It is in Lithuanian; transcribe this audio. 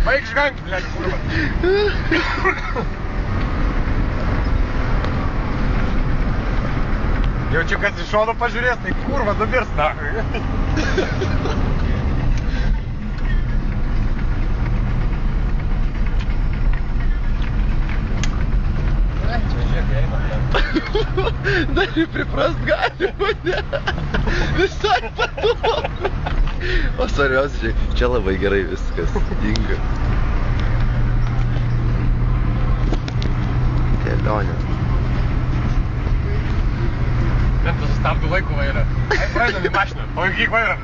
Baik žvengt, blядь, kurva. Jaučiu, kas iš šono pažiūrės, tai kurva numirs, nahui. Dar ir priprast galima, ne? Visai patogu. O svarbiausia, čia labai gerai viskas tinka. Kelionė. Bent sustabdu laiku vairą. Ai, praeidam į mašiną, palaikyk vairą.